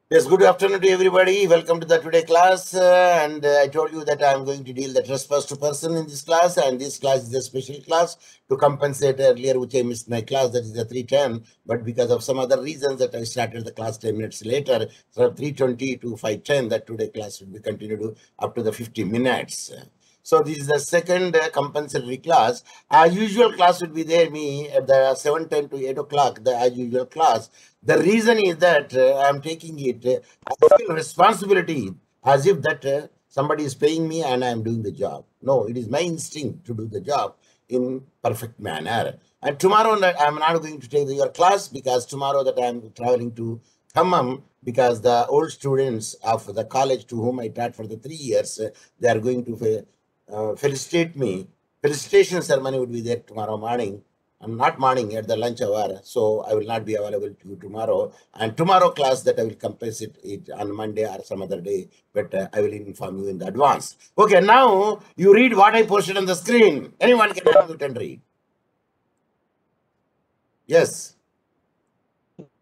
Yes, good afternoon to everybody. Welcome to the today class. I told you that I am going to deal the trespass to person in this class, and this class is a special class to compensate earlier, which I missed my class. That is the 310, but because of some other reasons that I started the class 10 minutes later, from 320 to 510, that today class will be continued up to the 50 minutes. So this is the second compensatory class. As usual, class will be there me at the 7:10 to 8 o'clock, the as usual class. The reason is that I am taking it, I feel responsibility as if that somebody is paying me and I am doing the job. No, it is my instinct to do the job in perfect manner. And tomorrow I am not going to take your class because tomorrow that I am traveling to Khammam because the old students of the college to whom I taught for the 3 years, they are going to felicitate me. Felicitation ceremony would be there tomorrow morning. I'm not morning at the lunch hour, so I will not be available to you tomorrow. And tomorrow class that I will compensate it on Monday or some other day, but I will inform you in the advance. Okay, now you read what I posted on the screen. Anyone can unmute and read. Yes.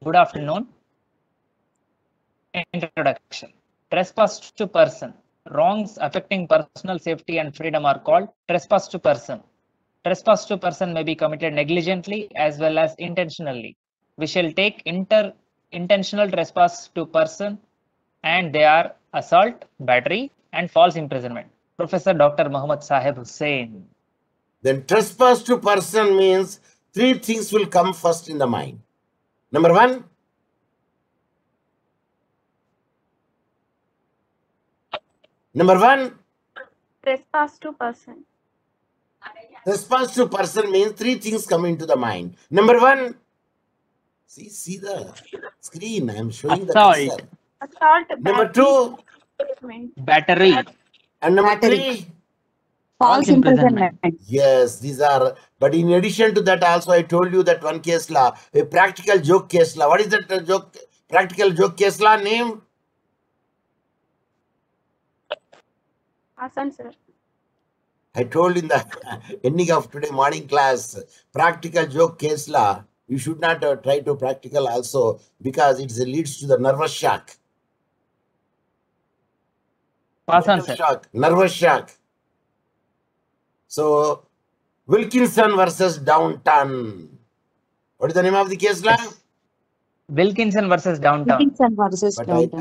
Good afternoon. Introduction. Trespass to person. Wrongs affecting personal safety and freedom are called trespass to person. Trespass to person may be committed negligently as well as intentionally. We shall take intentional trespass to person, and they are assault, battery, and false imprisonment. Professor Dr. Mohammed Saheb Hussain. Then trespass to person means three things will come first in the mind. Number one, trespass to person. Trespass to person means three things come into the mind. Number one, see the screen. I am showing the cursor. Assault, Number two, battery. And number three, false imprisonment. Yes, these are. But in addition to that, also I told you that one case law, a practical joke case law. What is that joke? Practical joke case law name? Hassan, sir. I told in the ending of today morning class, practical joke case law. You should not try to practical also because it leads to the nervous shock. Nervous shock. So, Wilkinson versus Downton. What is the name of the case law? Wilkinson versus Downton.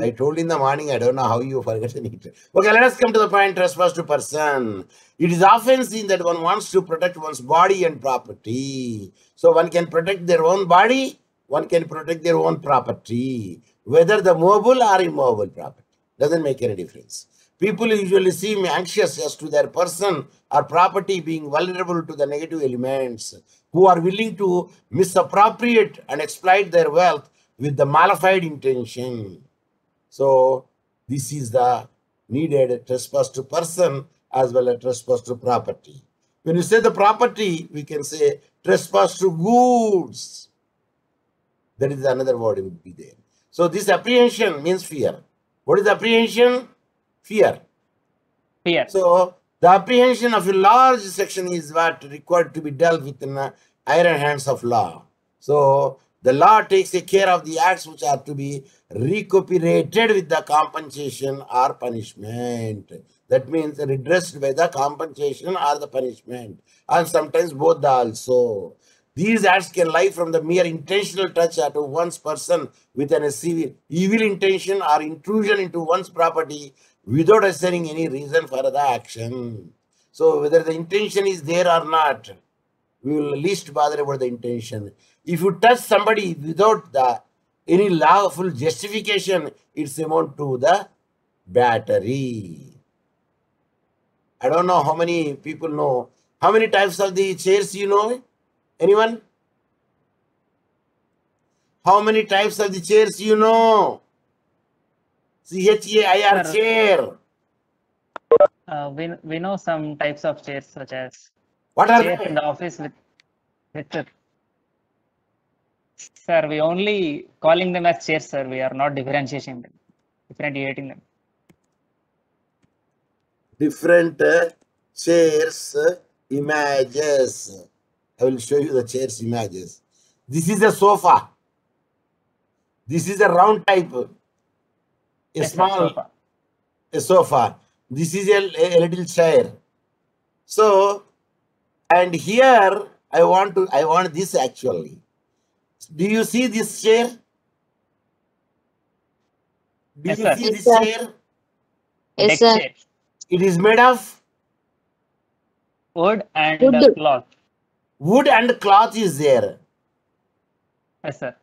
I told in the morning, I don't know how you forgotten it. Okay, let us come to the point, trespass to person. It is often seen that one wants to protect one's body and property. So one can protect their own body, one can protect their own property. Whether the mobile or immobile property. Doesn't make any difference. People usually seem anxious as to their person or property being vulnerable to the negative elements, who are willing to misappropriate and exploit their wealth with the malified intention. So this is the needed trespass to person as well as trespass to property. When you say the property, we can say trespass to goods. That is another word would be there. So this apprehension means fear. What is apprehension? Fear. Fear. So the apprehension of a large section is what required to be dealt with in the iron hands of law. So the law takes care of the acts which are to be recuperated with the compensation or punishment. That means redressed by the compensation or the punishment, and sometimes both also. These acts can lie from the mere intentional touch to one's person with an evil intention or intrusion into one's property without assigning any reason for the action. So whether the intention is there or not, we will least bother about the intention. If you touch somebody without any lawful justification, it's amount to the battery. I don't know how many people know. How many types of the chairs you know? Anyone? How many types of the chairs you know? CHAIR chair. We know some types of chairs such as what are chairs they? In the office with sir, we only calling them as chairs, sir. We are not differentiating them. Different chairs images. I will show you the chairs images. This is a sofa. This is a round type. A Yes, sir. small Sofa. a sofa. This is a little chair. So, and here I want this actually. Do you see this chair? Do Yes, you sir. see Yes, this sir. chair? Yes, Deck sir. chair. It is made of Wood and Wood. cloth. wood and cloth is there. Yes, sir.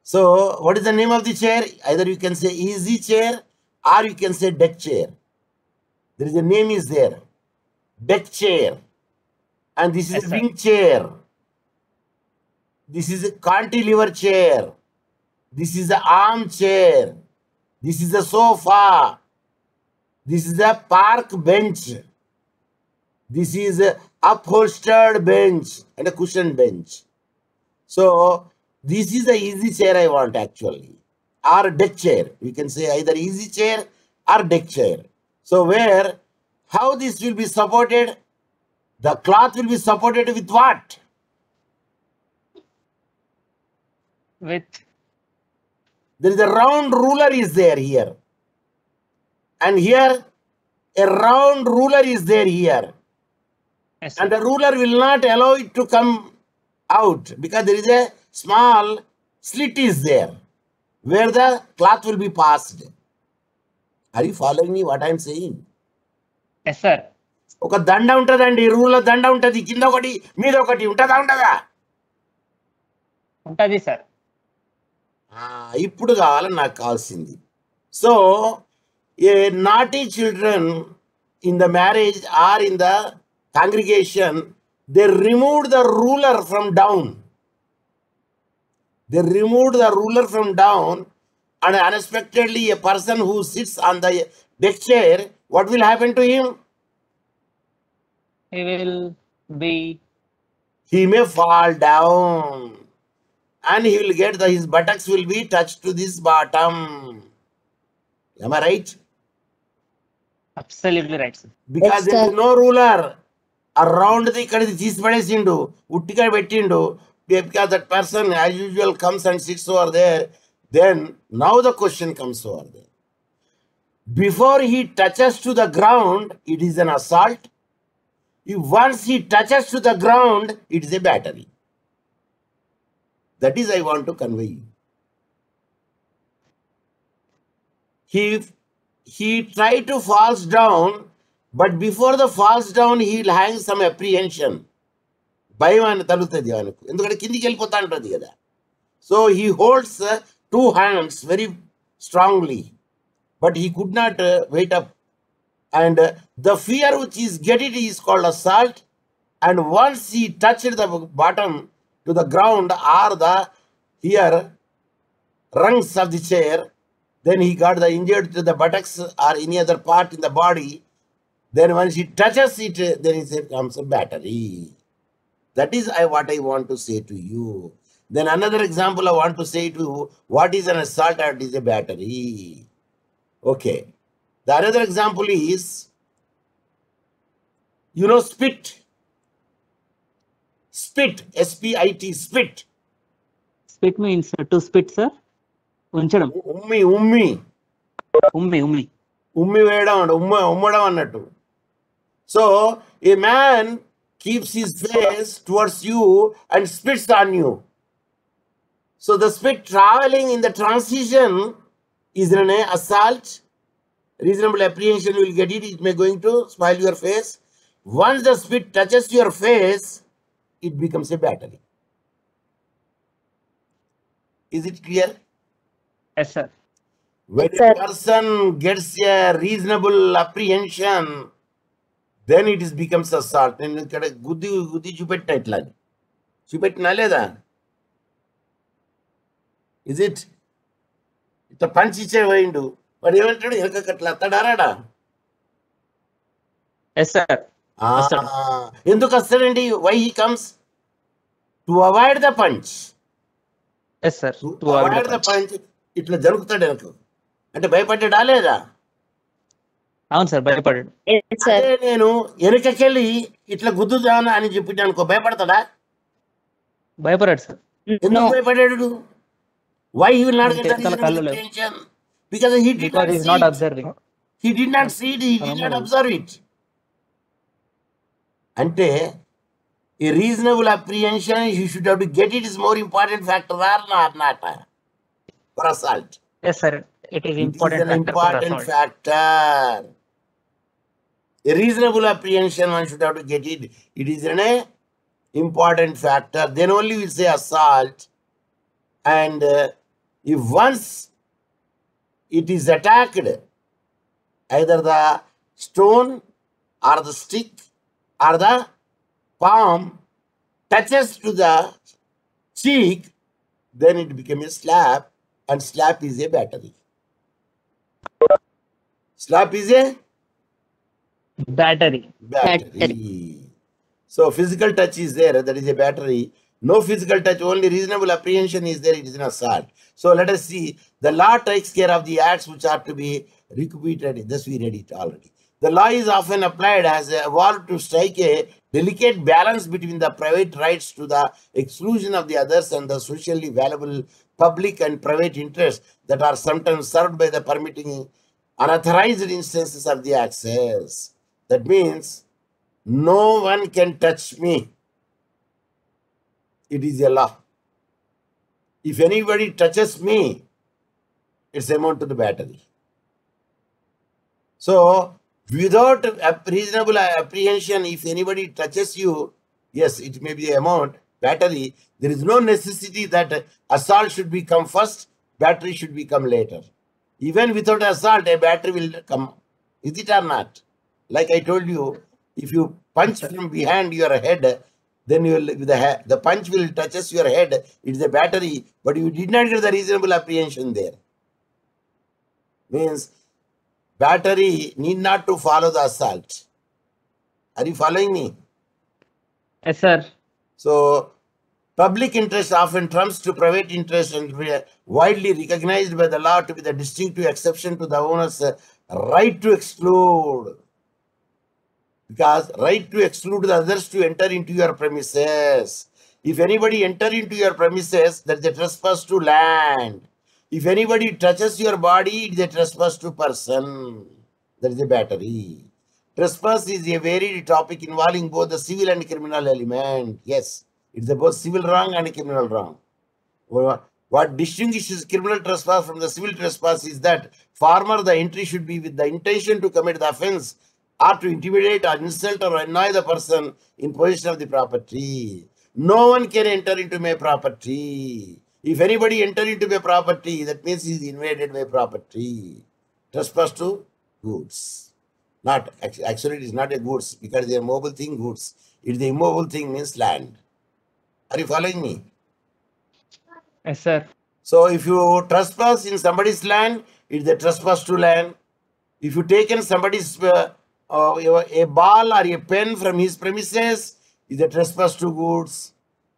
So, what is the name of the chair? Either you can say easy chair or you can say deck chair. There is a name is there. Deck chair. And this is Yes, a sir. wing chair. This is a cantilever chair. This is the arm chair. This is a sofa. This is a park bench. This is a upholstered bench and a cushion bench. So this is the easy chair I want actually, or deck chair. You can say either easy chair or deck chair. So how this will be supported? The cloth will be supported with what? With There is a round ruler is there here. And here a round ruler is there here. yes, And sir. the ruler will not allow it to come out because there is a small slit is there where the cloth will be passed. Are you following me what I am saying? Yes, sir. ఒక దండ ఉంటదండి, రూల దండ ఉంటది, కింద ఒకటి మీద ఒకటి ఉంటదా ఉండదా? ఉంటది సార్. ఇప్పుడు కావాలని నాకు కావాల్సింది. So A naughty children in the marriage or in the congregation, they removed the ruler from down. They removed the ruler from down, and unexpectedly a person who sits on the deck chair, what will happen to him? He may fall down, and he will get his buttocks will be touched to this bottom. Am I right? Absolutely right, sir. Because Yes, there is sir. no ruler around the ikkadi తీసి పడేసిండు, ఉట్టిగా పెట్టిండు. Because that person as usual comes and sits over there, then now the question comes over there. Before he touches to the ground, it is an assault. If once he touches to the ground, it is a battery. That is I want to convey you. He tried to falls down, but before the falls down, he will hang some apprehension. భయం అని తగులుతుంది ఆయనకు, ఎందుకంటే కిందికి వెళ్ళిపోతా ఉంటుంది కదా. So he holds two hands very strongly, but he could not wait up. And the fear which is getting is called assault. And once he touched the bottom to the ground or the here rungs of the chair, then he got the injured to the buttocks or any other part in the body. Then once he touches it, then it comes a battery. That is what I want to say to you. Then another example I want to say to you, what is an assault and what is a battery? Okay. The another example is, you know, spit. Spit, S-P-I-T, spit. Spit means to spit, sir. ఉంచడం. ఉమ్మి వేయడం, ఉమ్మడం అన్నట్టు. So a man keeps his face towards you and spits on you. So the spit traveling in the transition is an assault. Reasonable apprehension will get it. It may going to spoil your face. Once the spit touches your face, it becomes a battery. Is it clear? Yes, sir. When Yes, sir. a person gets a reasonable apprehension, then it becomes assault. నేను ఇక్కడ గుద్ది చూపెట్టిన ఇట్లా చూపెట్టినా లేదా? Is it? ఇట్లా పంచి ఇచ్చే పోయిండు, వాడు ఏమంటాడు? వెనక అట్లా అత్తడారాడా? Yes, sir. ఎందుకు వస్తాడండి? Why he comes? To avoid the punch. Yes, sir. To avoid the punch, ఇట్లా జరుగుతాడు వెనక. అంటే భయపడ్డా లేదా? అవును సార్, భయపడాడు. Yes, sir. అదే నేను వెనకకెళ్ళి ఇట్లా గుద్దుదాను అని చెప్పి అనుకో, భయపడతాడా? భయపడాడు సార్. ఎందుకు No. భయపడాడు? Why he will not get the కళ్ళు reasonable లేవు. apprehension? Because he did Because not he's see not it. observing. He did not see it, he did not observe it. Ante, a reasonable apprehension, you should have to get it is more important factor or not for assault. Yes, sir. It is It is important an factor for important assault. factor. A reasonable apprehension, one should have to get it. It is an important factor. Then only we say assault. And if once it is attacked, either the stone or the stick or the palm touches to the cheek, then it becomes a slap, and slap is a battery. Slap is a Battery. battery. So physical touch is there, that is a battery. No physical touch, only reasonable apprehension is there, it is an assault. So let us see, the law takes care of the acts which are to be repeated. Thus we read it already. The law is often applied as a evolved to strike a delicate balance between the private rights to the exclusion of the others and the socially valuable public and private interests that are sometimes served by the permitting unauthorized instances of the access. That means no one can touch me. It is a law. If anybody touches me, it's amount to the battery. So, without a reasonable apprehension, if anybody touches you, yes, it may be the amount, battery. There is no necessity that assault should become first, battery should become later. Even without assault, a battery will come. Is it or not? Like I told you, if you punch from behind your head, then the punch will touches your head. It's a battery, but you did not get the reasonable apprehension there. Means battery need not to follow the assault. Are you following me? Yes, sir. So, public interest often trumps to private interest and widely recognized by the law to be the distinctive exception to the owner's right to exclude. Because right to exclude the others to enter into your premises. If anybody enter into your premises, that's a trespass to land. If anybody touches your body, it's a trespass to person. That is a battery. Trespass is a varied topic involving both the civil and criminal element. Yes, it's both civil wrong and criminal wrong. What distinguishes criminal trespass from the civil trespass is that former the entry should be with the intention to commit the offense or to intimidate or insult or annoy the person in possession of the property. No one can enter into my property. If anybody enter into my property, that means he is invaded my property. Trespass to goods. Not actually, it is not a goods because they are mobile thing goods. It's the immobile thing means land. Are you following me? Yes, sir. So if you trespass in somebody's land, it's the trespass to land. If you taken somebody's a ball or a pen from his premises, it's a trespass to goods.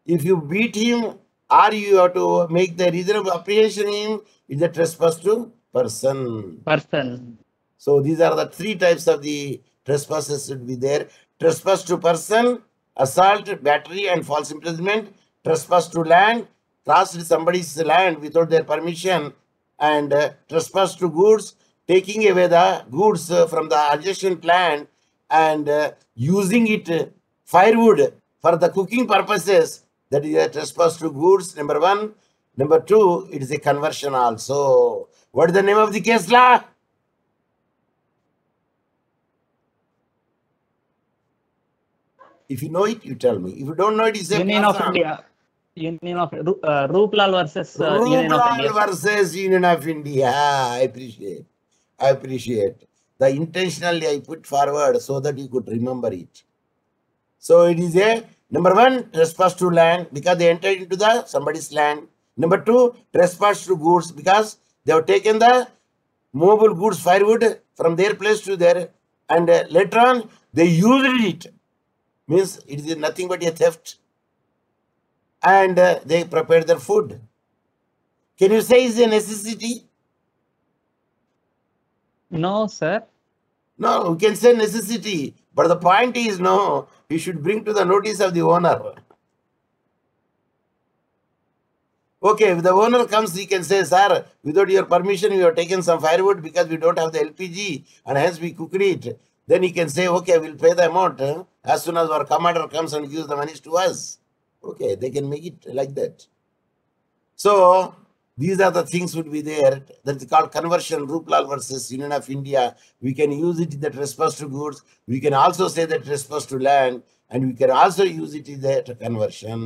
If you beat him or you have to make the reasonable apprehension him, it's a trespass to person. Person. So these are the three types of the trespasses should be there. Trespass to person, assault, battery, and false imprisonment. Trespass to land, crossed somebody's land without their permission, and trespass to goods, taking away the goods from the adjacent land and using it firewood for the cooking purposes. That is a trespass to goods, number one. Number two, it is a conversion also. What is the name of the case law? If you know it, you tell me. If you don't know it, you say Union of India. Union of Ruplal versus Union of India. Ruplal versus Union of India. I appreciate. The intentionally I put forward so that you could remember it. So it is a number one, trespass to land because they entered into the somebody's land. Number two, trespass to goods because they have taken the mobile goods firewood from their place to there, and later on they used it. Means it is nothing but a theft. And they prepare their food. Can you say it's a necessity? No, sir. No, we can say necessity. But the point is, no, you should bring to the notice of the owner. Okay, if the owner comes, he can say, sir, without your permission, we have taken some firewood because we don't have the LPG and hence we cooked it. Then he can say, okay, we'll pay the amount as soon as our commander comes and gives the money to us. Okay, they can make it like that. So these are the things would be there. That's called conversion, Ruplal versus Union of India. We can use it in the trespass to goods. We can also say the trespass to land, and we can also use it in the conversion.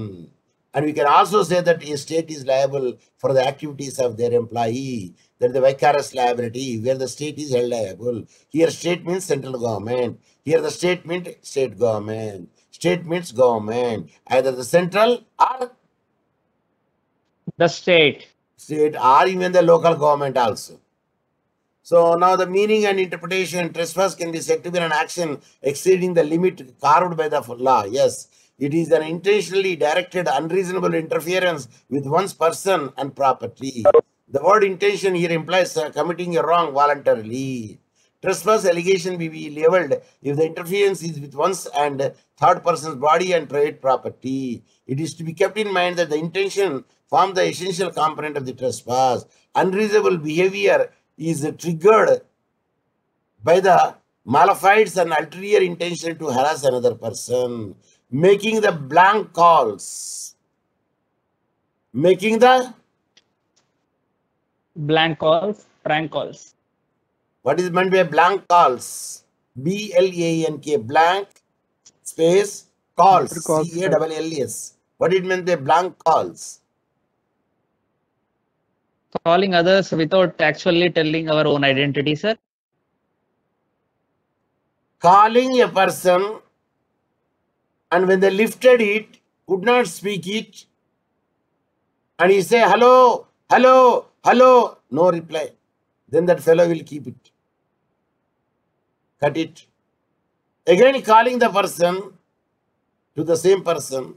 And we can also say that a state is liable for the activities of their employee. That the vicarious liability, where the state is held liable. Here state means central government. Here the state means state government. State means government. Either the central or the state or even the local government also. So now the meaning and interpretation, trespass can be said to be an action exceeding the limit carved by the law. Yes, it is an intentionally directed unreasonable interference with one's person and property. The word intention here implies committing a wrong voluntarily. Trespass allegation may be leveled if the interference is with one's and third person's body and private property. It is to be kept in mind that the intention forms the essential component of the trespass. Unreasonable behavior is triggered by the malafide and ulterior intention to harass another person. Making the blank calls. Making the blank calls, prank calls. What is meant by blank calls? B-L-A-N-K, blank space calls, C-A-L-L-S. What it meant by blank calls? Calling others without actually telling our own identity, sir. Calling a person, and when they lifted it, could not speak it, and he say, hello, hello, hello, no reply. Then that fellow will keep it. Cut it. Again calling the person to the same person.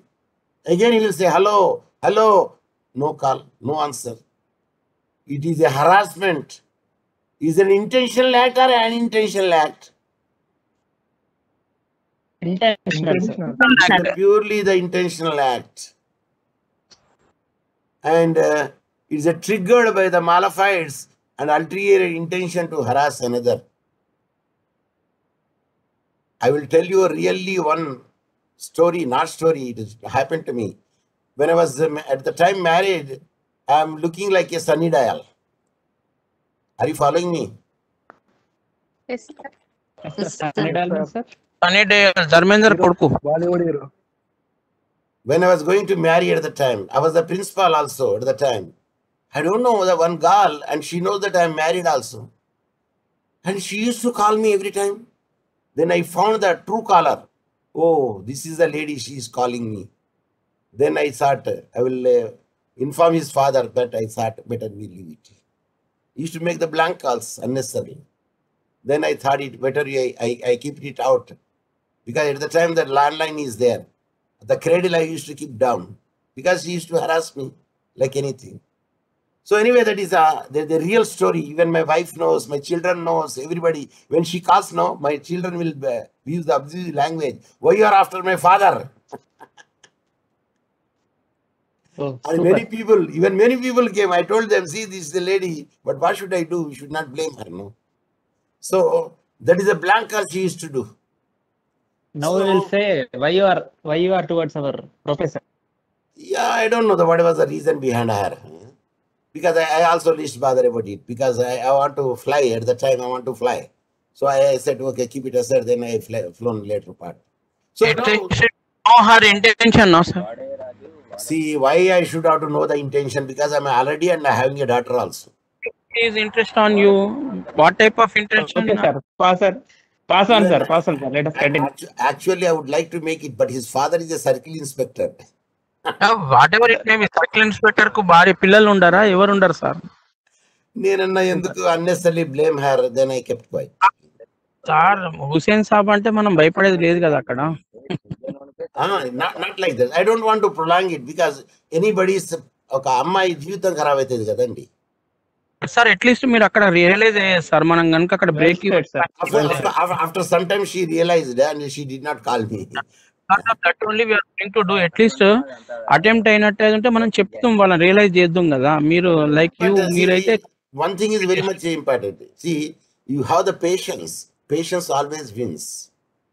Again he will say, hello, hello, no call, no answer. It is a harassment. Is it an intentional act or an unintentional act? Intentional, sir. It is purely the intentional act. And it is triggered by the malafides and ulterior intention to harass another. I will tell you really one story, not story, it has happened to me. When I was at the time married, I am looking like a sunny dial. Are you following me? Yes, sir. When I was going to marry at the time, I was the principal also at the time. I don't know, the one girl, and she knows that I am married also. And she used to call me every time. Then I found the true caller. Oh, this is the lady, she is calling me. Then I thought, I will inform his father, but I thought, better we leave it. He used to make the blank calls unnecessarily. Then I thought it better I keep it out. Because at the time the landline is there. The cradle I used to keep down. Because he used to harass me like anything. So anyway, that is the real story. Even my wife knows, my children knows, everybody. When she calls now, my children will use the abusive language. Why you are after my father? Oh, and many people came. I told them, see, this is the lady, but what should I do? We should not blame her, no? So that is a blank call she used to do. Now we will say why you are towards our professor. Yeah, I don't know what was the reason behind her. Because I also least bother about it. Because I want to fly at the time. I want to fly. So I said, okay, keep it aside. Then I flown later part. So now, her intention, no, sir. See, why I should have to know the intention? Because I'm already and having a daughter also. His interest on you. What type of interest? Okay, sir. Pass on, sir. Let us continue. Actually, I would like to make it, but his father is a circle inspector. Whatever it may be, circle inspector ku bari pillalu undara, evaru undaru, sir. Nenanna enduku unnecessarily blame her, then I kept quiet. Sir, Hussain Saheb ante manam bhayapadedi ledhu kada akkada. Not like that. I don't want to prolong it because anybody's అమ్మాయి జీవితం ఖరాబ్ అవుతుంది కదండి. Sir, at least మీరు అక్కడ realise అయ్యారు sir, మనం కనుక అక్కడ break. After some time she realized and she did not call me. That only we are going to do at least attempt అయినట్టు ఉంటే మనం చెప్తాం వాళ్ళని రియలైజ్ చేద్దాం కదా. మీరు లైక్ యూ మీరైతే one thing is very much important. See, you have the patience. Patience always wins.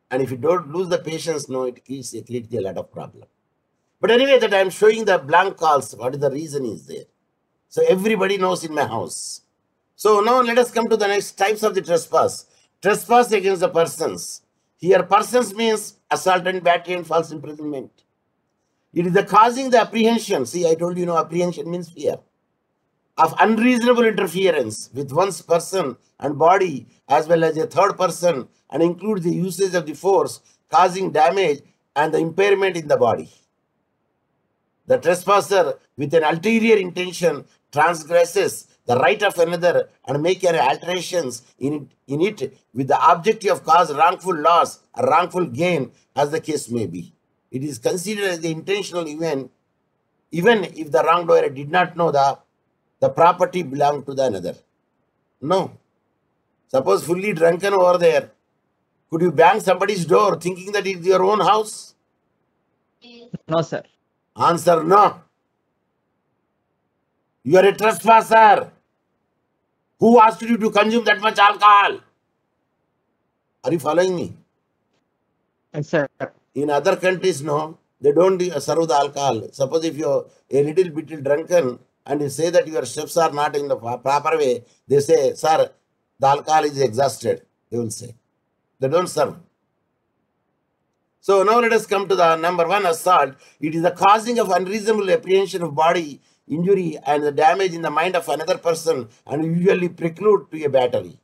And if you don't lose the patience, no, it creates a lot of problem. But anyway, that I am showing the blank calls. What is the reason is there? So everybody knows in my house. So now let us come to the next types of the trespass. Trespass against the persons. Here persons means assault and battery and false imprisonment. It is the causing the apprehension. See, I told you, apprehension means fear of unreasonable interference with one's person and body as well as a third person, and includes the usage of the force causing damage and the impairment in the body. The trespasser with an ulterior intention transgresses the right of another and make any alterations in it with the objective of cause wrongful loss or wrongful gain as the case may be. It is considered as the intentional event even if the wrongdoer did not know the property belonged to the another. No. Suppose fully drunken over there, could you bang somebody's door thinking that it's your own house? No, sir. Answer, no. You are a trespasser. Who asked you to consume that much alcohol? Are you following me? Yes, sir. In other countries, no, they don't serve the alcohol. Suppose if you're a little bit drunken and you say that your steps are not in the proper way, they say, sir, the alcohol is exhausted, they will say. They don't serve. So now let us come to the number one, assault. It is the causing of unreasonable apprehension of body injury and the damage in the mind of another person, and usually preclude to a battery.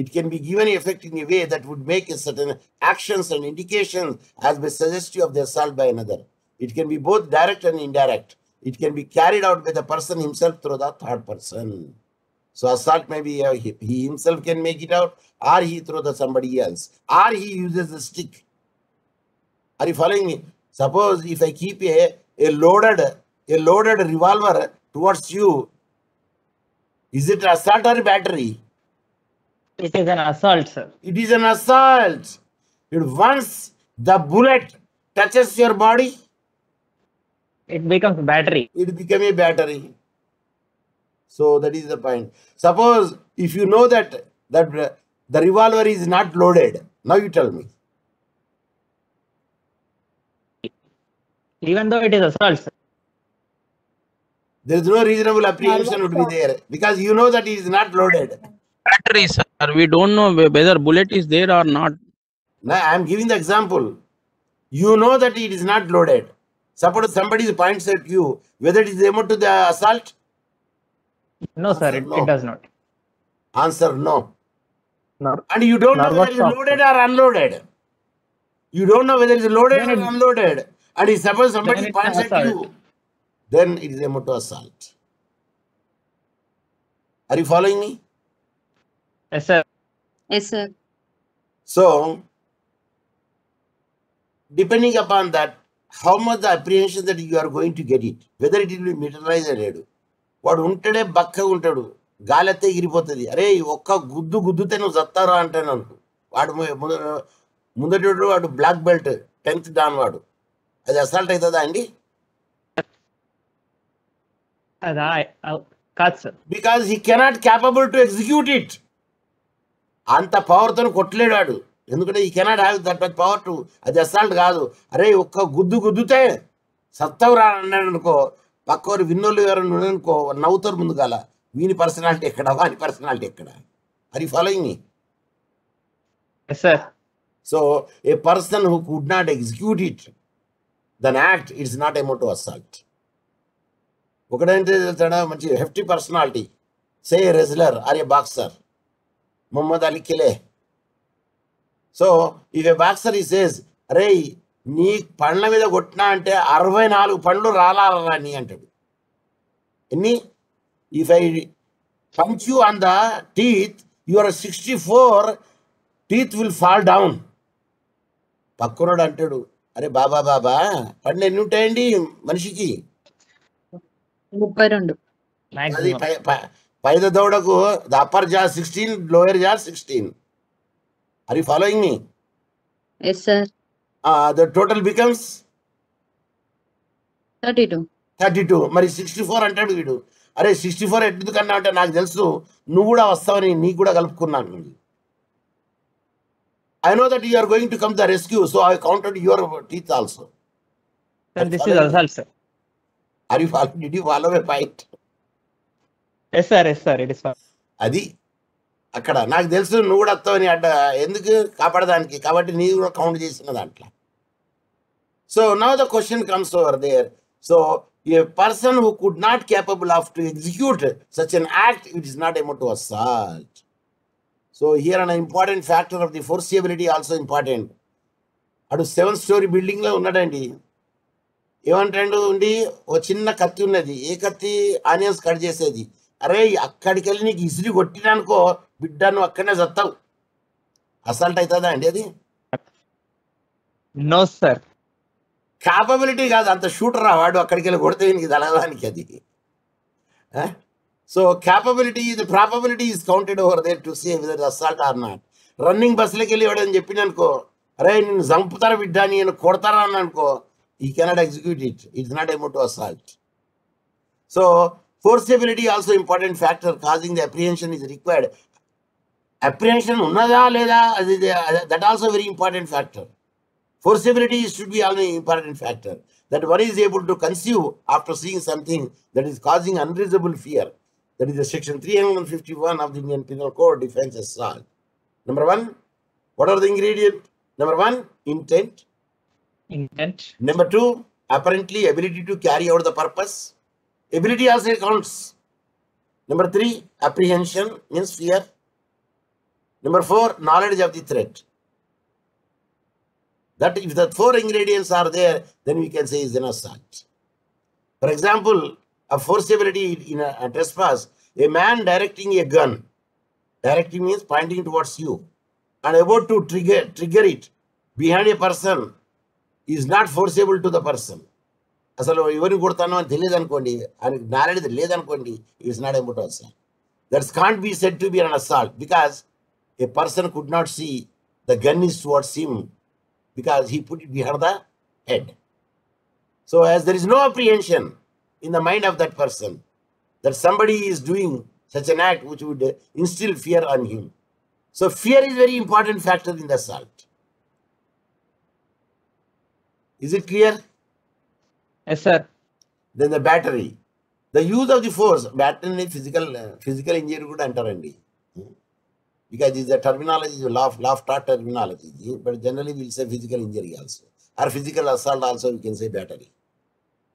It can be given effect in a way that would make a certain actions and indications as by suggestive of the assault by another. It can be both direct and indirect. It can be carried out by the person himself through the third person. So assault may be he himself can make it out, or he through the somebody else, or he uses the stick. Are you following me? Suppose if I keep a loaded revolver towards you, is it assault or battery? It is an assault, sir. It is an assault. Once the bullet touches your body, It becomes battery. it becomes a battery. So that is the point. Suppose if you know that the revolver is not loaded, now you tell me. Even though it is assault, sir. There is no reasonable apprehension would be there because you know that it is not loaded. battery, sir. We don't know whether bullet is there or not. Now I am giving the example. You know that it is not loaded. Suppose somebody points at you, whether it is able to the assault? No, sir, Answer, no. it does not. Answer, no. No. And you don't know whether it is Nervous shock. loaded or unloaded. You don't know whether it is loaded Then or unloaded. And if suppose somebody then it's points an at you, then it is able to assault. Are you following me? Yes, sir. Yes, sir. So, depending upon that, how much the apprehension that you are going to get it, whether it will be materialized or not. వాడు ఉంటాడే బక్క ఉంటాడు, గాలెత్తే ఎగిరిపోతుంది. అరే ఒక్క గుద్దుతే నువ్వు చత్తారా అంటాను అనుకో. వాడు ముందటి వాడు బ్లాక్ బెల్ట్ 10th డాన్ వాడు, అది అసాల్ట్ అవుతుందా అండి? కాదు sir. Because he cannot capable to execute it. అంత పవర్తో కొట్టలేడు వాడు, ఎందుకంటే ఈ cannot have that much power to. అది అసాల్ట్ కాదు. అరే ఒక్క గుద్దుతే సత్తవు రా అన్నాడు అనుకో, పక్కవారు విన్నోళ్ళు ఎవరైనా అనుకో నవ్వుతారు ముందుగాల. వీని పర్సనాలిటీ ఎక్కడ, వాని పర్సనాలిటీ ఎక్కడ. Are you following me? Yes, sir. So a person who could not execute it then act, it's not amount to assault. ఒకటంటే మంచి hefty personality, say wrestler or a boxer, Muhammad Ali కిలే. So if a boxer he says, అరే నీ పండ్ల మీద కొట్టినా అంటే 64 పండ్లు రాలారా నీ అంటాడు. ఎన్ని? If I punch you on the teeth, your 64 teeth will fall down. పక్కనోడు అంటాడు, అరే బాబా పండ్లు ఎన్ని ఉంటాయండి మనిషికి? 32. అది పైద దౌడకు ద అప్పర్ జా 16, lower jaw 16. Are you following me? Yes, sir. The total becomes 32. 32. మరి 64 అంటాడు వీడు. అరే 64 ఎందుకన్నా అంటే నాకు తెలుసు నువ్వు కూడా వస్తావని నీకు కూడా కలుపుకున్నాను. I know that you are going to come to the rescue, so I counted your teeth also. Sir, this is assault, sir. Are you follow? Did you follow my point? Yes, sir. Yes, sir. It is fine. అది అక్కడ నాకు తెలుసు నువ్వు కూడా వస్తావని అడ్డ ఎందుకు కాపాడదానికి, కాబట్టి నీ కూడా కౌంట్ చేసిన దాంట్లో. So now the question comes over there. So a person who could not capable of to execute such an act, it is not able to assault. So here an important factor of the foreseeability also important. అటు 7th story building లో ఉన్నాడండి. ఏమంటాడు ఉండి ఓ చిన్న కత్తి ఉన్నది. ఏ కత్తి? Onions cut చేసేది. అరే అక్కడికి వెళ్ళి నీకు ఇసిరి కొట్టినానుకో బిడ్డ నువ్వు అక్కడనే చస్తావు. అసాల్ట్ అవుతుందా అండి అది? No, sir. క్యాపబిలిటీ కాదు, అంత షూటర్ వాడు అక్కడికి వెళ్ళి కొడితే నీకు తలగడానికి అది. So capability, the probability is counted over there to say whether assault or not. Running బస్సులోకి వెళ్ళి వాడని చెప్పిననుకో, అరే నిన్ను చంపుతారా బిడ్డ నేను కొడతారా అని అనుకో, he cannot execute it. It's not able to assault. So forcibility also important factor causing the apprehension is required. Apprehension ఉన్నదా లేదా అది that also very important factor. Forcibility should be also an important factor, that one is able to conceive after seeing something that is causing unreasonable fear. That is the section 351 of the Indian Penal Code defines assault. Number 1, what are the ingredients? Number 1, intent. Intent. Number 2, apparently ability to carry out the purpose. Ability also counts. Number 3, apprehension means fear. Number 4, knowledge of the threat. That if the 4 ingredients are there, then we can say is an assault. For example, a forcibility in a trespass, a man directing a gun, directing means pointing towards you, and about to trigger it behind a person is not forcible to the person. అసలు ఎవరిని కొడతానో అని తెలియదు అనుకోండి, అని knowledge లేదనుకోండి, it is not able to assault. That can't be said to be an assault because a person could not see the gun is towards him, because he put it behind the head. So as there is no apprehension in the mind of that person that somebody is doing such an act which would instill fear on him. So fear is very important factor in the assault. Is it clear? Yes, sir. Then the battery. The use of the force, battery physical injury good antarandi. Because this is the terminology, law taught terminology, but generally we will say physical injury also, or physical assault also we can say battery.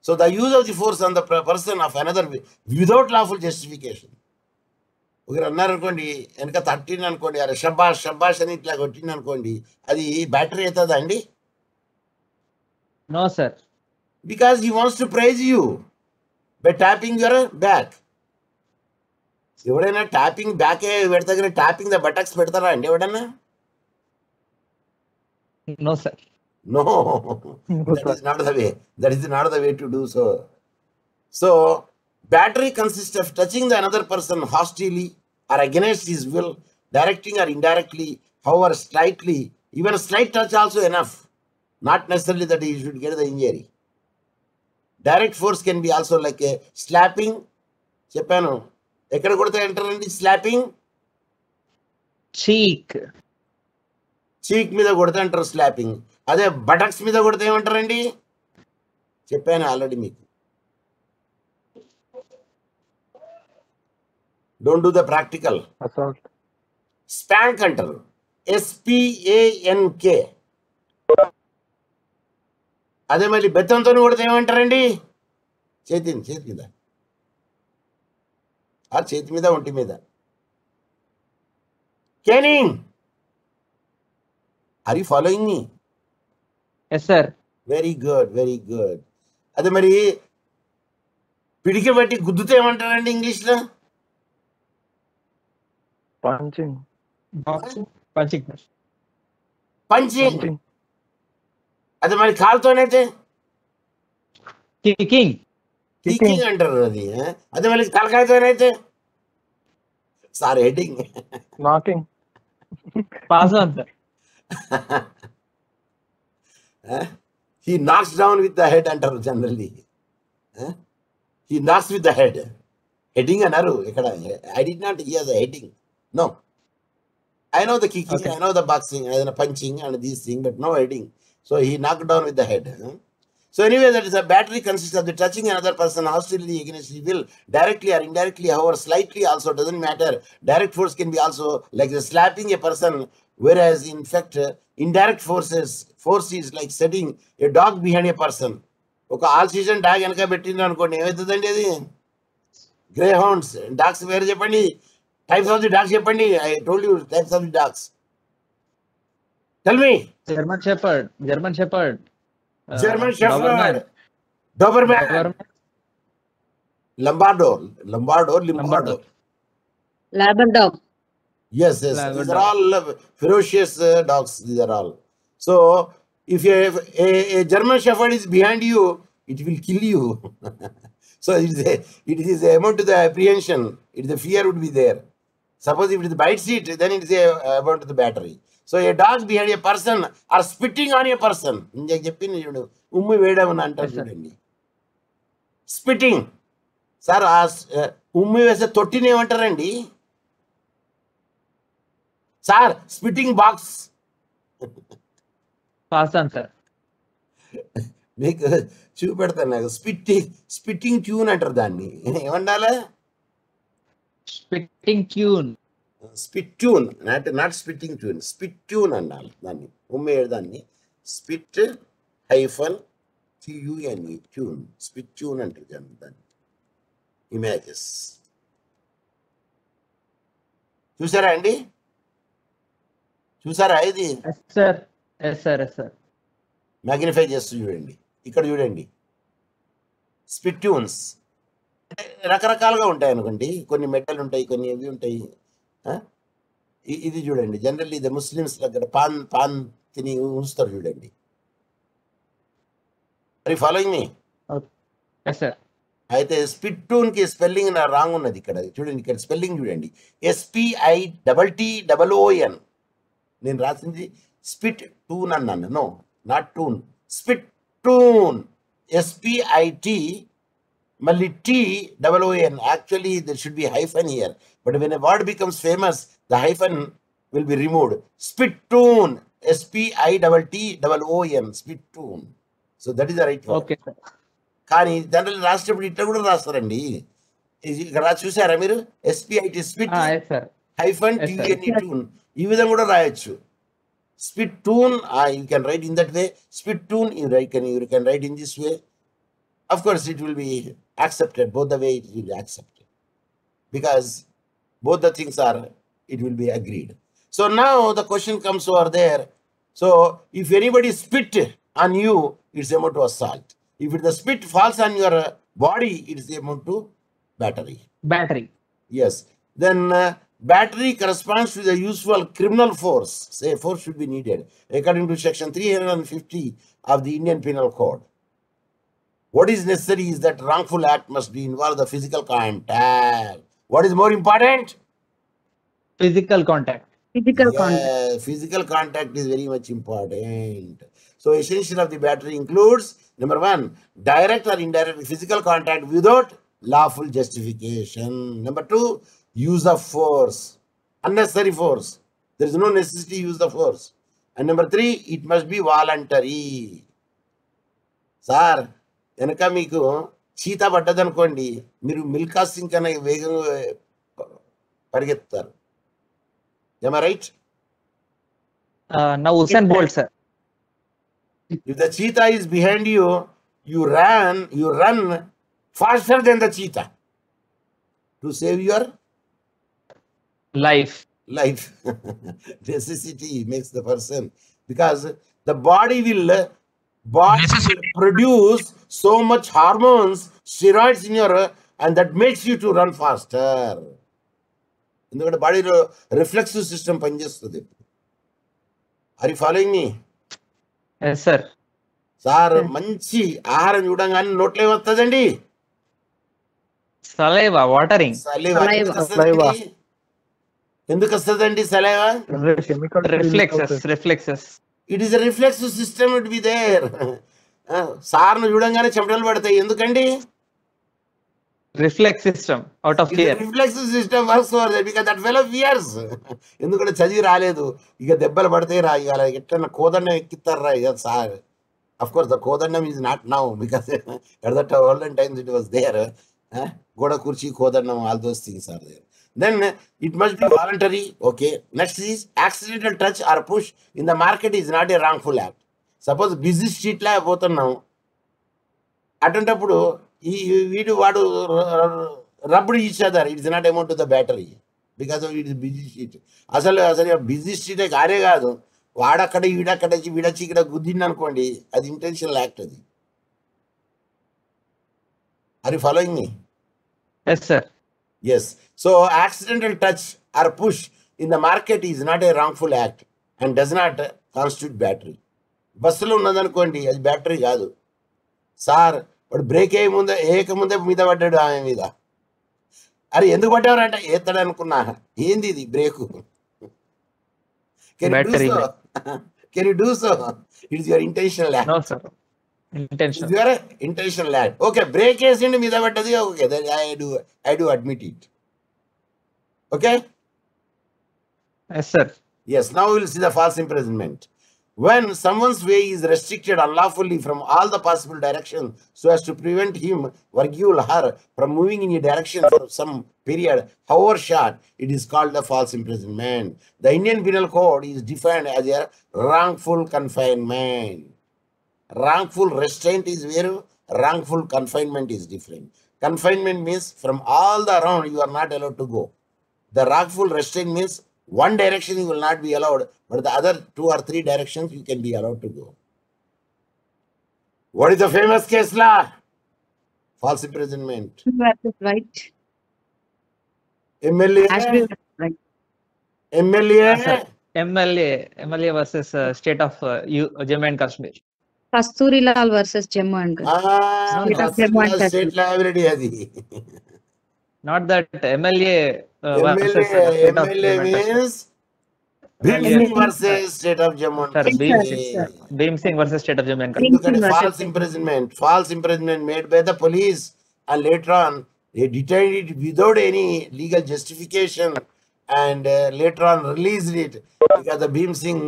So the use of the force on the person of another without lawful justification. ఒకరు అన్నారు అనుకోండి, వెనక 13 అనుకోండి, అరే షబ్బాష్ అని ఇట్లా కొట్టింది అనుకోండి, అది బ్యాటరీ అవుతుందా అండి? No, sir. Because he wants to praise you by tapping your back. ఎవడైనా ట్యాపింగ్ బ్యాకే పెడతా కానీ ట్యాపింగ్ ద బటక్స్ పెడతారా అండి ఎవడన్నా? No, sir. No, that is not the way. That is not the way to do so. So battery consists of touching the another person hostilely or against his will, directing or indirectly, however slightly. Even a slight touch also enough, not necessarily that he should get the injury. Direct force can be also like a slapping. చెప్పాను, ఎక్కడ కొడితే అంటారండి slapping? చీక్ మీద కొడితే అంటారు slapping. అదే buttocks మీద కొడితే ఏమంటారండి? చెప్పాను ఆల్రెడీ మీకు. Don't do the practical. Spank అంటారు, SPANK. అదే మళ్ళీ బెత్తంతో కొడితే ఏమంటారండి? చేతి మీద, ఆ చేతి మీద ఒంటి మీద. Caning. Are you following me? Yes, sir. Very good, very good. అదే మరి పిడికి బట్టి గుద్దుతే ఏమంటారండి ఇంగ్లీష్ లో? పంచింగ్. అదే మరి కాలుతోనైతే కికింగ్ అంటారు అది. అదే మళ్ళీ తలకాయతోనైతే sir heading knocking. Pass on. He knocks down with the head అంటారు generally. He knocks with the head. Heading అన్నారు ఇక్కడ. I did not hear the heading. No. I know the kicking, Okay. I know the boxing, I know the punching and these things, but no heading. So he knocked down with the head. So anyway, that is a battery consists of the touching another person hostilely against his will, directly or indirectly, however slightly also doesn't matter. Direct force can be also like the slapping a person, whereas in fact indirect force is like setting a dog behind a person. ఒక all season dog వెనక పెట్టిండ్రు అనుకోండి ఏమవుతుందండి అది? Grey hounds dogs పేరు చెప్పండి, types of the dogs చెప్పండి. I told you types of the dogs. Tell me. German Shepherd. German Shepherd, Doberman, Lombardo. Labrador. Yes, these are all ferocious dogs. These are all. So if a German Shepherd is behind you, it will kill you. So it is a amount to the apprehension. The fear would be there. Suppose if it bites it, then it is amount to the battery. So a dog behind a person or spitting on a person. ఉమ్మి వేయడం అని అంటారు చూడండి. Spitting. Sir ఉమ్మి వేసే తొట్టిని ఏమంటారండి? Sir spitting box. Sir మీకు చూపెడతాను. నాకు స్పిట్టింగ్ ట్యూన్ అంటారు దాన్ని. ఏమంటారా? Spitting tune. Spit tune, not spitting tune, spit tune అన్నాను దాన్ని. ఉమ్మేడు దాన్ని spit hyphen T U N E tune, spit tune అంటారు దాన్ని. ఇమేజెస్ చూసారా అండి? చూసారా ఇది? మ్యాగ్నిఫై చేస్తూ చూడండి. ఇక్కడ చూడండి స్పిట్ ట్యూన్స్ రకరకాలుగా ఉంటాయి అనుకోండి. కొన్ని మెటల్ ఉంటాయి, కొన్ని ఇవి ఉంటాయి. ఇది చూడండి, జనరల్లీ ఇది ముస్లిమ్స్ దగ్గర పాన్ తిని ఉంచుతారు చూడండి. మరి ఫాలోయింగ్ మీ. అయితే స్పిట్ ట్యూన్ కి స్పెల్లింగ్ రాంగ్ ఉన్నది ఇక్కడ చూడండి. ఇక్కడ స్పెల్లింగ్ చూడండి, SPITTOON. నేను రాసింది స్పిట్ ట్యూన్ అన్నాను. No, not tune, spit tune. SPIT మళ్ళీ TOON. Actually there should be hyphen here, but when a word becomes famous the hyphen will be removed. Spittoon, SPITTOON, spittoon. So that is the right word. Okay sir. కానీ general రాసేటప్పుడు ఇట్లా కూడా రాస్తారండి. ఇక్కడ చూసారా మీరు? SPIT spit hyphen TUN, ఈ విధంగా కూడా రాయొచ్చు. Spittoon, you can write in that way. Spittoon, you can write in this way. Of course it will be accepted, both the way it will be accepted, because both the things are, it will be agreed. So now the question comes over there. So if anybody spit on you, it's amount to assault. If the spit falls on your body, it is amount to battery. Yes. Then battery corresponds to the usual criminal force. Say force should be needed according to section 350 of the Indian Penal Code. What is necessary is that wrongful act must be involve the physical contact. What is more important? Physical contact. Physical contact is very much important. So essential of the battery includes, number 1, direct or indirect physical contact without lawful justification. Number 2, use of force, unnecessary force. There is no necessity to use the force. And number 3, it must be voluntary. Sir, వెనక మీకు చీత పడ్డదనుకోండి, మీరు మిల్కా సింగ్ కన్నా వేగంగా పరిగెత్తారు. Am I right? Now Hussain Bolt sir. If the cheetah is behind you, you run faster than the cheetah to save your life. Necessity makes the person, because the body will produce so much hormones, steroids in your, and that makes you to run faster. ఎందుకంటే బాడీలో reflexive system పనిచేస్తుంది. Are you following me? Yes sir. Sir మంచి ఆహారం చూడంగానే నోట్లో ఏమొస్తుందండి? Saliva, watering. ఎందుకు వస్తుందండి saliva? Reflexes. It is a reflexive system would be there. సార్ను చూడంగానే చెమటలు పడతాయి ఎందుకండి? Reflex system out of fear. Reflexive system works for that because that fellow fears. ఎందుకంటే చదివి రాలేదు, ఇక దెబ్బలు పడితే రా, ఇక ఎట్లా కోదండం ఎక్కిస్తారా ఇక sir. Of course, the kodandam is not now because at that olden times it was there. Goda kurchi, kodandam, all those things are there. Then it must be voluntary. Okay. Next is accidental touch or push in the market is not a wrongful act. Suppose busy street la పోతున్నాం, అటువంటప్పుడు వీడు వాడు రబ్బుడు each other, it is not amount to the battery because it is busy street. అసలు busy స్ట్రీటే కారే కాదు, వాడక్కడ వీడక్కడ వీడచ్చి ఇక్కడ గుద్దింది అనుకోండి, అది ఇంటెన్షనల్ యాక్ట్. అది are you following me? Yes, sir. Yes. So accidental touch or push in the market is not a wrongful act and does not constitute battery. బస్సులో ఉన్నదనుకోండి, అది బ్యాటరీ కాదు. సార్ వాడు బ్రేక్ ఏకముందే మీద పడ్డాడు ఆమె మీద. అరే ఎందుకు పడ్డావరంట, ఏతాడు అనుకున్నా, ఏంది ఇది break? Can you do so? It is your intentional act. No, sir. Intentional. It is your intentional act. Okay, break వేసిండి మీద పడ్డది. Okay, then I do admit it. Okay? Yes, sir. Yes, now we will see the false imprisonment. When someone's way is restricted unlawfully from all the possible directions so as to prevent him or her from moving in a direction for some period, however short, it is called the false imprisonment. The Indian Penal Code is defined as a wrongful confinement. Wrongful restraint is where wrongful confinement is different. Confinement means from all the around you are not allowed to go. The wrongful restraint means one direction you will not be allowed, but the other 2 or 3 directions you can be allowed to go. What is the famous case law? False imprisonment. Right. MLA. Right. MLA versus state of Jammu and Kashmir. Kasturi Lal versus Jammu and Kashmir. State liability adi. Not that MLA versus state of MLA means Bhim Singh versus state of Jammu and Kashmir. Bhim Singh versus state of Jammu and Look Kashmir. at false imprisonment made by the police, and later on they detained it without any legal justification, and later on released it because the Bhim Singh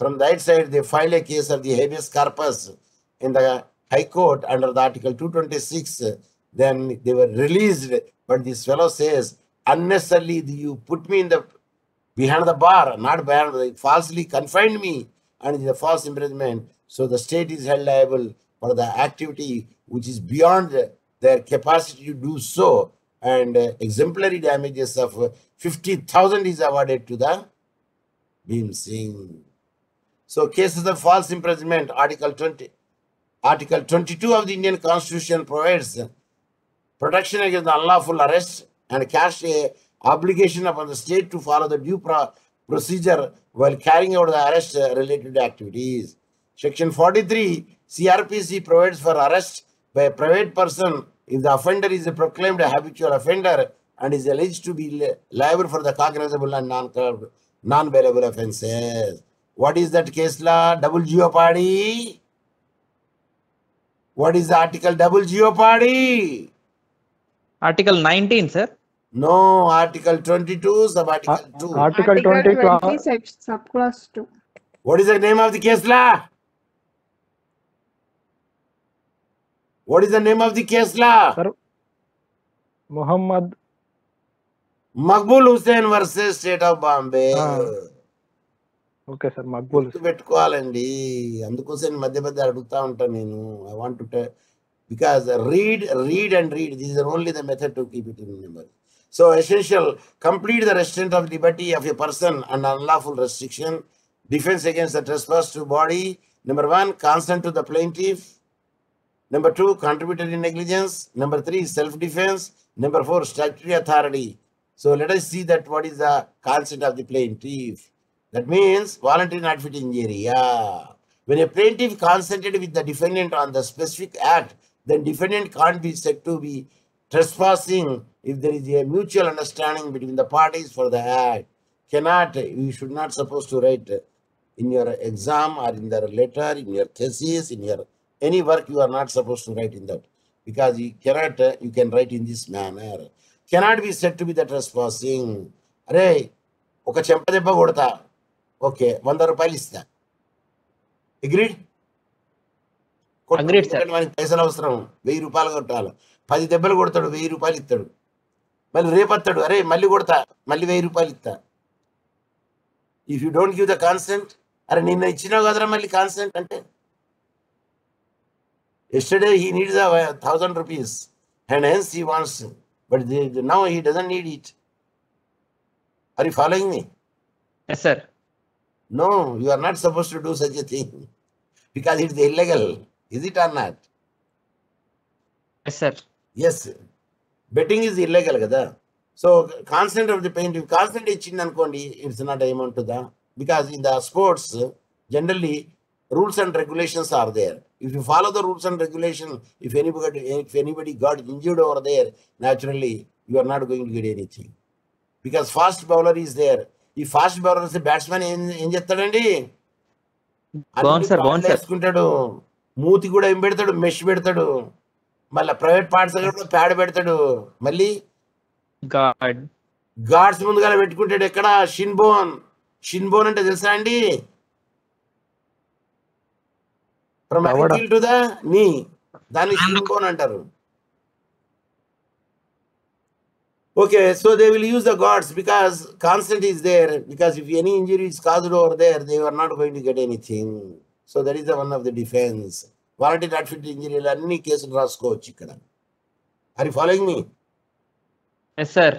from that side they filed a case of the habeas corpus in the High Court under the Article 226. Then they were released, but this fellow says unnecessarily you put me in the behind the bar, not behind, falsely confined me, and it is a false imprisonment. So the state is held liable for the activity which is beyond their capacity to do so, and exemplary damages of 50,000 is awarded to the Bhim Singh. So cases of false imprisonment, Article 22 of the Indian Constitution provides protection against the unlawful arrest and casts a obligation upon the state to follow the due procedure while carrying out the arrest related activities. Section 43 CRPC provides for arrest by a private person if the offender is a proclaimed habitual offender and is alleged to be liable for the cognizable and non-bailable offences. What is that case law? Double jeopardy. What is the article double jeopardy? Article 19, sir. No, Article 22, sub-article 2. Article 20 subclass 2. What is the name of the case law? What is the name of the case law? Sir, Mohammed Hussain versus State of Bombay. Okay, sir. Maqbul. పెట్టుకోవాలండి, అందుకోసం మధ్య మధ్య అడుగుతా ఉంటాను నేను. I want to tell, because read. This is only the method to keep it in memory. So essential, complete the restraint of liberty of a person and unlawful restriction, defense against the trespass to body. Number 1, consent to the plaintiff. Number 2, contributory negligence. Number 3, self-defense. Number 4, statutory authority. So let us see that what is the consent of the plaintiff. That means voluntary not fit injury. When a plaintiff consented with the defendant on the specific act, then defendant can't be said to be trespassing if there is a mutual understanding between the parties for the act. You should not supposed to write In your exam or in the letter, in your thesis, in your any work, you are not supposed to write in that. Because you cannot, you can write in this manner. Cannot be said to be the trespassing. Arey, oka chempa debba kodta. Okay, 100 రూపాయలు ఇస్తా. Agreed? Agreed, sir. మనకి పైసలు అవసరం, 1000 రూపాయలు కొట్టాలి. 10 దెబ్బలు కొడతాడు, 1000 రూపాయలు ఇస్తాడు. మళ్ళీ రేపత్తాడు, అరే మళ్ళీ కొడతా, మళ్ళీ 1000 రూపాయలు ఇస్తా. If you don't give the consent, అరే నిన్న ఇచ్చినావు కదరా మళ్ళీ consent అంటే. Yesterday he needs 1,000 rupees and hence he wants, but now he doesn't need it. Are you following me? Yes, sir. No, you are not supposed to do such a thing because it's illegal. Is it or not? Yes, sir. Yes. Betting is illegal kada. So consent of the plaintiff, consent ఇచ్చింది అనుకోండి, it's not amount to the, because in the sports generally rules and regulations are there. If you follow the rules and regulations, if anybody got injured over there, naturally you are not going to get anything. Because fast bowler is there. ఈ fast bowler batsmen ఏం చేస్తాడండి, వేసుకుంటాడు, మూతి కూడా ఏం పెడతాడు, mesh పెడతాడు, మళ్ళీ ప్రైవేట్ పార్ట్స్ కూడా ప్యాడ్ పెడతాడు, మళ్ళీ గార్డ్స్ ముందుగా పెట్టుకుంటాడు. ఎక్కడ షిన్ బోన్ అంటే తెలుసా అండి, ఫ్రమ్ యాంకిల్ టు ద నీ, దాన్ని షిన్ బోన్ అంటారు. Okay, so they will use the guards because consent is there, because if any injury is caused over there, they are not going to get anything. So that is the one of the defense. Voluntary not fit injury, any case raskochu ikkada. Are you following me? Yes, sir.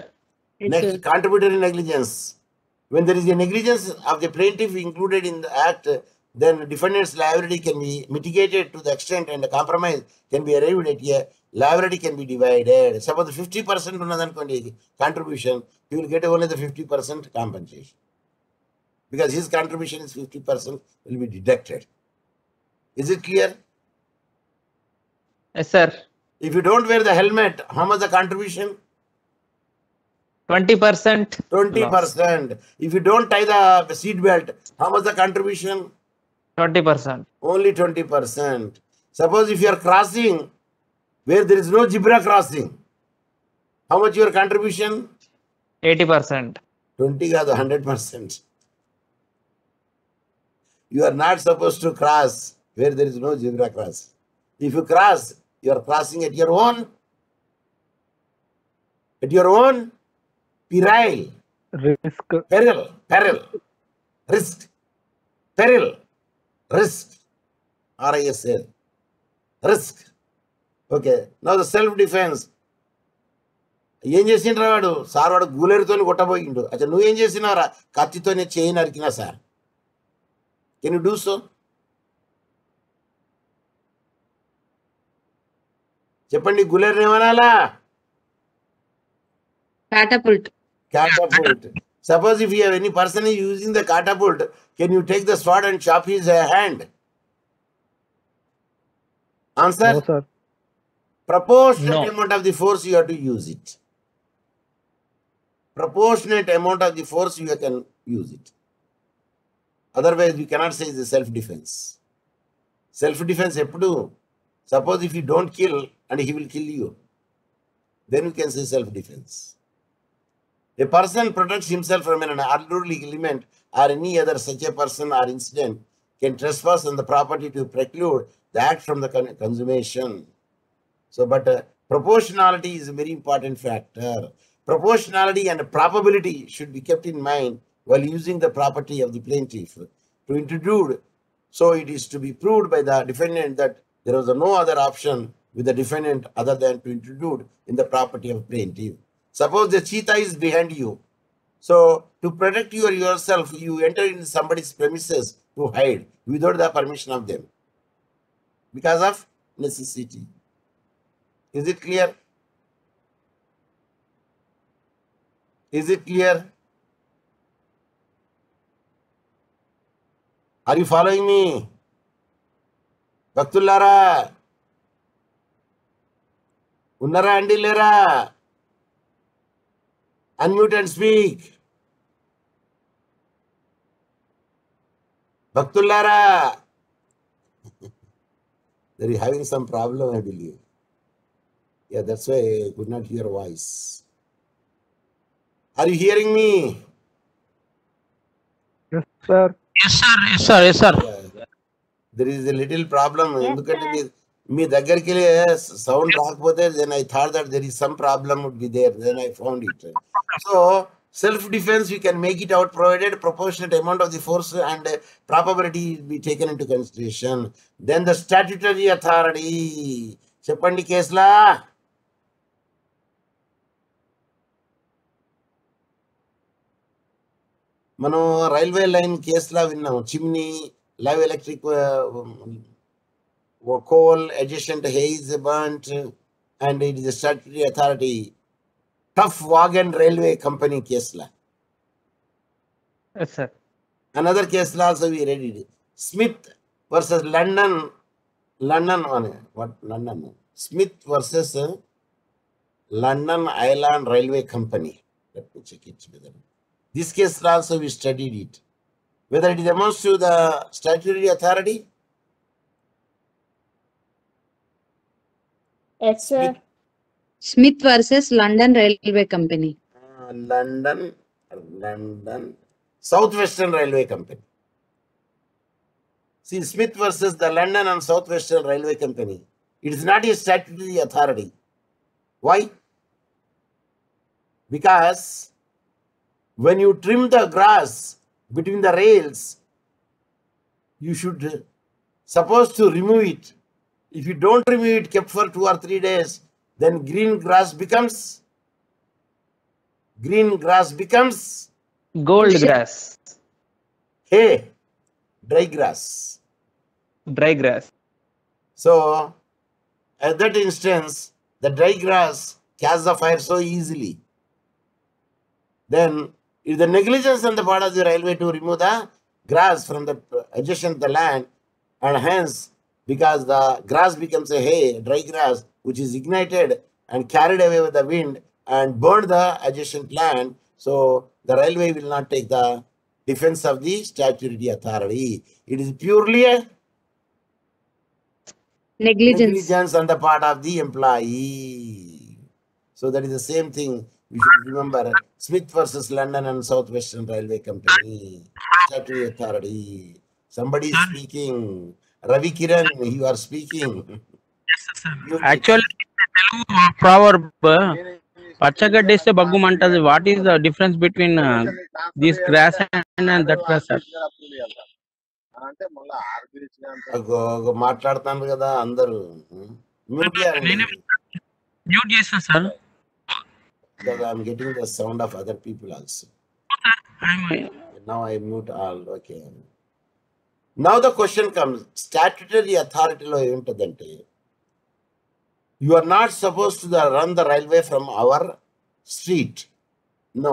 Next, contributory negligence. When there is a negligence of the plaintiff included in the act, then defendant's liability can be mitigated to the extent and the compromise can be arrived at here. Liability can be divided. Suppose 50% ఉన్నదనుకోండి contribution, he will get only the 50% compensation. Because his contribution is 50% will be deducted. Is it clear? Yes, sir. If you don't wear the helmet, how much the contribution? 20%. 20%. If you don't tie the seat belt, how much the contribution? 20%. Only 20%. Suppose if you are crossing where there is no zebra crossing, how much your contribution? 80%. 20 kaadu, 100%. You are not supposed to cross where there is no zebra cross. If you cross, you are crossing at your own peril. Risk. Peril. Risk. Peril. Risk. RISL. Risk. Okay. Now the self-defense. ఏం చేసిండ్రా వాడు, sir వాడు గూలెరుతో కొట్టబోయిండు. అచ్చా నువ్వేం చేసినావురా, కత్తితోనే చేయి నరికినా sir. Can you do so? చెప్పండి, గులెర్ని ఏమనాలా? Catapult. Catapult. Suppose if you have any person is using the catapult, can you take the sword and chop his hand? Answer? No, sir. Proportionate amount of the force you have to use it. Proportionate amount of the force you can use it. Otherwise, we cannot say it's a self-defense. Self-defense eppudu. Suppose if you don't kill and he will kill you, then you can say self-defense. A person protects himself from an unruly element or any other such a person or incident can trespass on the property to preclude the act from the consummation. So, but proportionality is a very important factor. Proportionality and probability should be kept in mind while using the property of the plaintiff to introduce. So, it is to be proved by the defendant that there was no other option with the defendant other than to intrude in the property of plaintiff. Suppose the cheetah is behind you. So, to protect yourself, you enter into somebody's premises to hide without the permission of them because of necessity. Is it clear? Is it clear? Are you following me? Bhaktullara. Unnara andi lera? Unmute and speak. Bhaktullara, they're having some problem, I believe. Yeah, that's why I could not hear voice. Are you hearing me? Yes, sir. Yes, sir. Yes, sir. Yes, sir. Yeah. There is a little problem. ఎందుకంటే మీ దగ్గరికి sound రాకపోతే then I thought that there is some problem would be there. Then I found it. So self-defense, we can make it out provided proportionate amount of the force and probability be taken into consideration. Then the statutory authority. చెప్పండి కేసులా. మనం railway line కేసులా విన్నాం. Chimney, live electric coal, adjacent haze burnt, and it is a statutory authority. Tough Wagon Railway Company case law. Yes, sir. Another case law also we read it. Smith versus London. What London? Smith versus London Island Railway Company. Let me check it together. This case law also we studied it. Whether it amounts to the statutory authority? Yes, sir. Smith versus London Railway Company. London, Southwestern Railway Company. See, Smith versus the London and Southwestern Railway Company. It is not a statutory authority. Why? Because when you trim the grass between the rails, you should supposed to remove it. If you don't remove it, kept for 2 or 3 days, then green grass becomes Gold grass. hay, dry grass. Dry grass. So at that instance, the dry grass catches the fire so easily. Then if the negligence on the part of the railway to remove the grass from the adjacent to the land, and hence because the grass becomes a hay, dry grass, which is ignited and carried away with the wind and burned the adjacent land, so the railway will not take the defense of the statutory authority. It is purely a negligence on the part of the employee. So that is the same thing. We should remember Smith versus London and Southwestern Railway Company, statutory authority. Somebody is speaking. Ravi Kiran, you are speaking. Actually, Telugu proverb, పచ్చగడ్డేస్తే బగ్గుమంటది. What is the difference between this grass and that grass? మాట్లాడుతాను కదా అందరూ. Mute చేస్తా sir. Because I am getting the sound of other people also. Now I mute all. Okay. Now the question comes, statutory authority lo entadante, you are not supposed to run the railway from our street. No.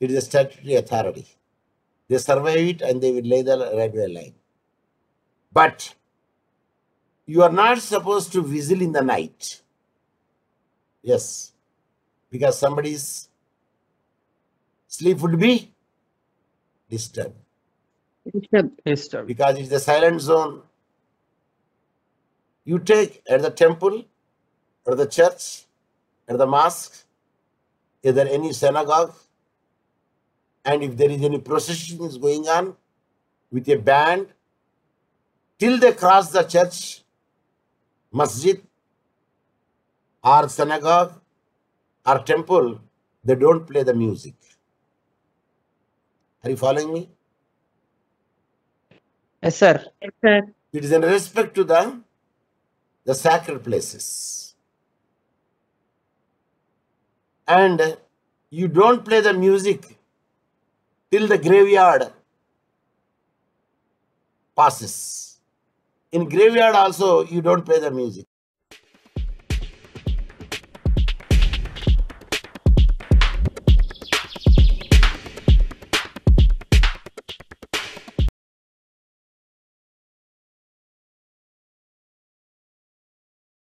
It is a statutory authority. They survey it and they will lay the railway line. But you are not supposed to whistle in the night. Yes. Because somebody's sleep would be disturbed. Because it's a silent zone. You take at the temple, or the church, at the mosque, either any synagogue, and if there is any procession is going on with a band, till they cross the church, masjid, or synagogue, or temple, they don't play the music. Are you following me? Yes, sir. Yes, sir. It is in respect to the sacred places. And you don't play the music till the graveyard passes. In graveyard also, you don't play the music.